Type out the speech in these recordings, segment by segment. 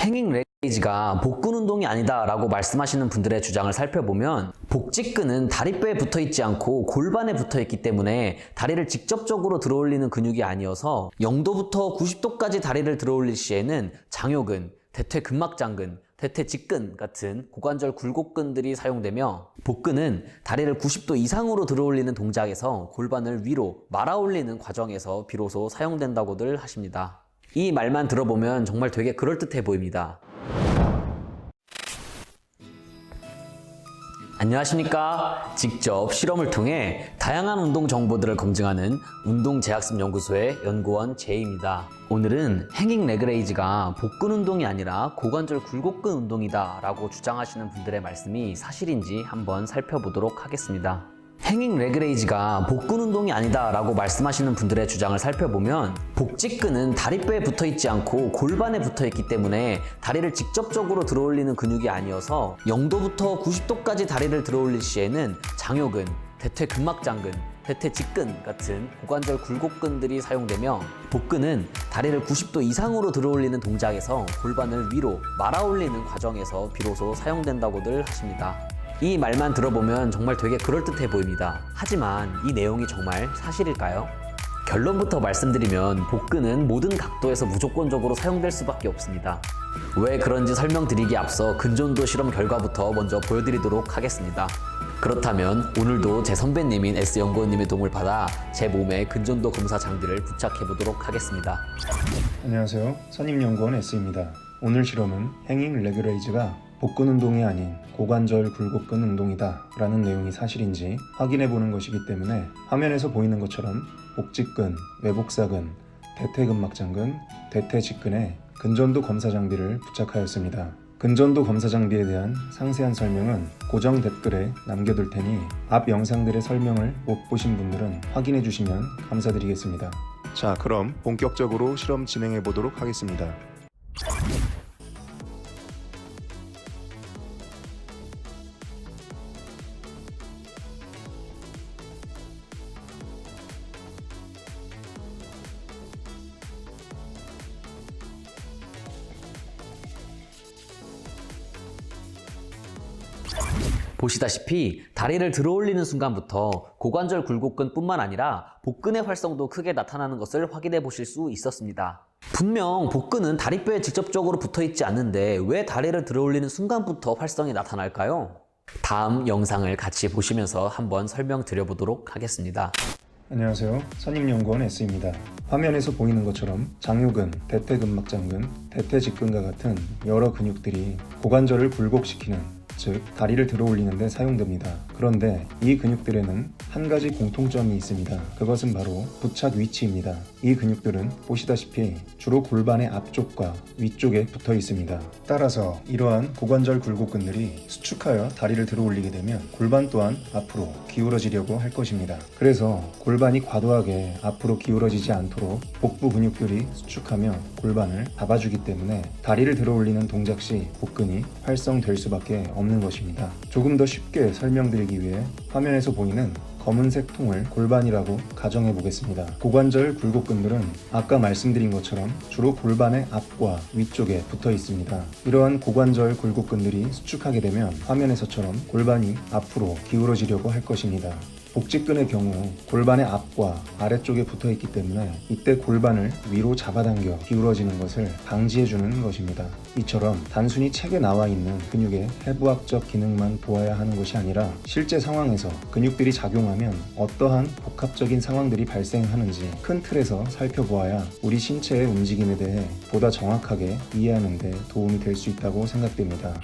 행잉 레이즈가 복근 운동이 아니다 라고 말씀하시는 분들의 주장을 살펴보면 복직근은 다리뼈에 붙어 있지 않고 골반에 붙어 있기 때문에 다리를 직접적으로 들어올리는 근육이 아니어서 0도부터 90도까지 다리를 들어올릴 시에는 장요근, 대퇴근막장근, 대퇴직근 같은 고관절 굴곡근들이 사용되며 복근은 다리를 90도 이상으로 들어올리는 동작에서 골반을 위로 말아 올리는 과정에서 비로소 사용된다고들 하십니다. 이 말만 들어보면 정말 되게 그럴듯해 보입니다. 안녕하십니까? 직접 실험을 통해 다양한 운동 정보들을 검증하는 운동재학습연구소의 연구원 제이입니다. 오늘은 행잉 레그레이즈가 복근 운동이 아니라 고관절 굴곡근 운동이다 라고 주장하시는 분들의 말씀이 사실인지 한번 살펴보도록 하겠습니다. 행잉 레그레이즈가 복근 운동이 아니다 라고 말씀하시는 분들의 주장을 살펴보면 복직근은 다리뼈에 붙어 있지 않고 골반에 붙어 있기 때문에 다리를 직접적으로 들어올리는 근육이 아니어서 0도부터 90도까지 다리를 들어올릴 시에는 장요근, 대퇴근막장근, 대퇴직근 같은 고관절 굴곡근들이 사용되며 복근은 다리를 90도 이상으로 들어올리는 동작에서 골반을 위로 말아 올리는 과정에서 비로소 사용된다고들 하십니다. 이 말만 들어보면 정말 되게 그럴듯해 보입니다. 하지만 이 내용이 정말 사실일까요? 결론부터 말씀드리면 복근은 모든 각도에서 무조건적으로 사용될 수밖에 없습니다. 왜 그런지 설명드리기에 앞서 근전도 실험 결과부터 먼저 보여드리도록 하겠습니다. 그렇다면 오늘도 제 선배님인 S연구원님의 도움을 받아 제 몸에 근전도 검사 장비를 부착해 보도록 하겠습니다. 안녕하세요. 선임연구원 S입니다. 오늘 실험은 행잉 레그레이즈가 복근 운동이 아닌 고관절 굴곡근 운동이다 라는 내용이 사실인지 확인해 보는 것이기 때문에 화면에서 보이는 것처럼 복직근, 외복사근, 대퇴근막장근, 대퇴직근에 근전도 검사 장비를 부착하였습니다. 근전도 검사 장비에 대한 상세한 설명은 고정 댓글에 남겨둘 테니 앞 영상들의 설명을 못 보신 분들은 확인해 주시면 감사드리겠습니다. 자, 그럼 본격적으로 실험 진행해 보도록 하겠습니다. 보시다시피 다리를 들어올리는 순간부터 고관절 굴곡근 뿐만 아니라 복근의 활성도 크게 나타나는 것을 확인해 보실 수 있었습니다. 분명 복근은 다리뼈에 직접적으로 붙어 있지 않는데 왜 다리를 들어올리는 순간부터 활성이 나타날까요? 다음 영상을 같이 보시면서 한번 설명드려 보도록 하겠습니다. 안녕하세요. 선임연구원 S입니다. 화면에서 보이는 것처럼 장요근, 대퇴근막장근, 대퇴직근과 같은 여러 근육들이 고관절을 굴곡시키는, 즉 다리를 들어올리는 데 사용됩니다. 그런데 이 근육들에는 한 가지 공통점이 있습니다. 그것은 바로 부착 위치입니다. 이 근육들은 보시다시피 주로 골반의 앞쪽과 위쪽에 붙어 있습니다. 따라서 이러한 고관절 굴곡근들이 수축하여 다리를 들어올리게 되면 골반 또한 앞으로 기울어지려고 할 것입니다. 그래서 골반이 과도하게 앞으로 기울어지지 않도록 복부 근육들이 수축하며 골반을 잡아주기 때문에 다리를 들어올리는 동작 시 복근이 활성될 수밖에 없는 것입니다. 조금 더 쉽게 설명드리기 위해 화면에서 보이는 검은색 통을 골반이라고 가정해 보겠습니다. 고관절 굴곡근들은 아까 말씀드린 것처럼 주로 골반의 앞과 위쪽에 붙어 있습니다. 이러한 고관절 굴곡근들이 수축하게 되면 화면에서처럼 골반이 앞으로 기울어지려고 할 것입니다. 복직근의 경우 골반의 앞과 아래쪽에 붙어 있기 때문에 이때 골반을 위로 잡아당겨 기울어지는 것을 방지해주는 것입니다. 이처럼 단순히 책에 나와 있는 근육의 해부학적 기능만 보아야 하는 것이 아니라 실제 상황에서 근육들이 작용하면 어떠한 복합적인 상황들이 발생하는지 큰 틀에서 살펴보아야 우리 신체의 움직임에 대해 보다 정확하게 이해하는 데 도움이 될 수 있다고 생각됩니다.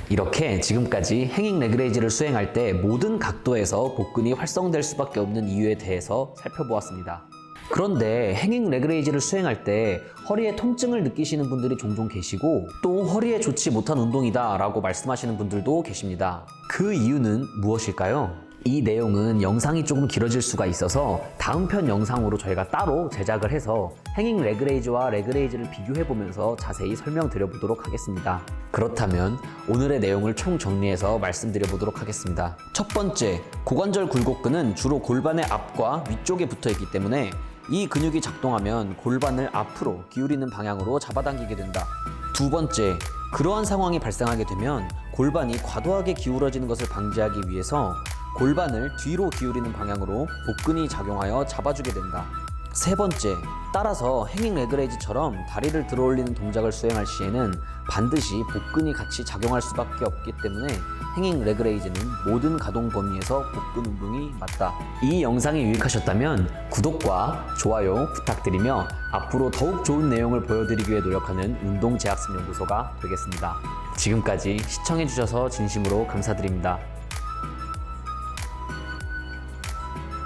이렇게 지금까지 행잉 레그레이즈를 수행할 때 모든 각도에서 복근이 활성될 수밖에 없는 이유에 대해서 살펴보았습니다. 그런데 행잉 레그레이즈를 수행할 때 허리에 통증을 느끼시는 분들이 종종 계시고 또 허리에 좋지 못한 운동이다 라고 말씀하시는 분들도 계십니다. 그 이유는 무엇일까요? 이 내용은 영상이 조금 길어질 수가 있어서 다음 편 영상으로 저희가 따로 제작을 해서 행잉 레그레이즈와 레그레이즈를 비교해보면서 자세히 설명드려보도록 하겠습니다. 그렇다면 오늘의 내용을 총정리해서 말씀드려보도록 하겠습니다. 첫 번째, 고관절 굴곡근은 주로 골반의 앞과 위쪽에 붙어있기 때문에 이 근육이 작동하면 골반을 앞으로 기울이는 방향으로 잡아당기게 된다. 두 번째, 그러한 상황이 발생하게 되면 골반이 과도하게 기울어지는 것을 방지하기 위해서 골반을 뒤로 기울이는 방향으로 복근이 작용하여 잡아주게 된다. 세 번째, 따라서 행잉 레그레이즈처럼 다리를 들어 올리는 동작을 수행할 시에는 반드시 복근이 같이 작용할 수밖에 없기 때문에 행잉 레그레이즈는 모든 가동 범위에서 복근 운동이 맞다. 이 영상이 유익하셨다면 구독과 좋아요 부탁드리며 앞으로 더욱 좋은 내용을 보여드리기 위해 노력하는 운동재학습연구소가 되겠습니다. 지금까지 시청해주셔서 진심으로 감사드립니다.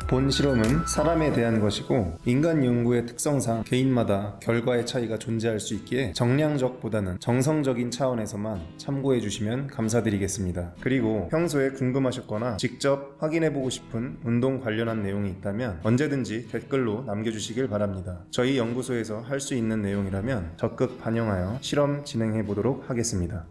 본 실험은 사람에 대한 것이고 인간 연구의 특성상 개인마다 결과의 차이가 존재할 수 있기에 정량적보다는 정성적인 차원에서만 참고해 주시면 감사드리겠습니다. 그리고 평소에 궁금하셨거나 직접 확인해보고 싶은 운동 관련한 내용이 있다면 언제든지 댓글로 남겨주시길 바랍니다. 저희 연구소에서 할 수 있는 내용이라면 적극 반영하여 실험 진행해 보도록 하겠습니다.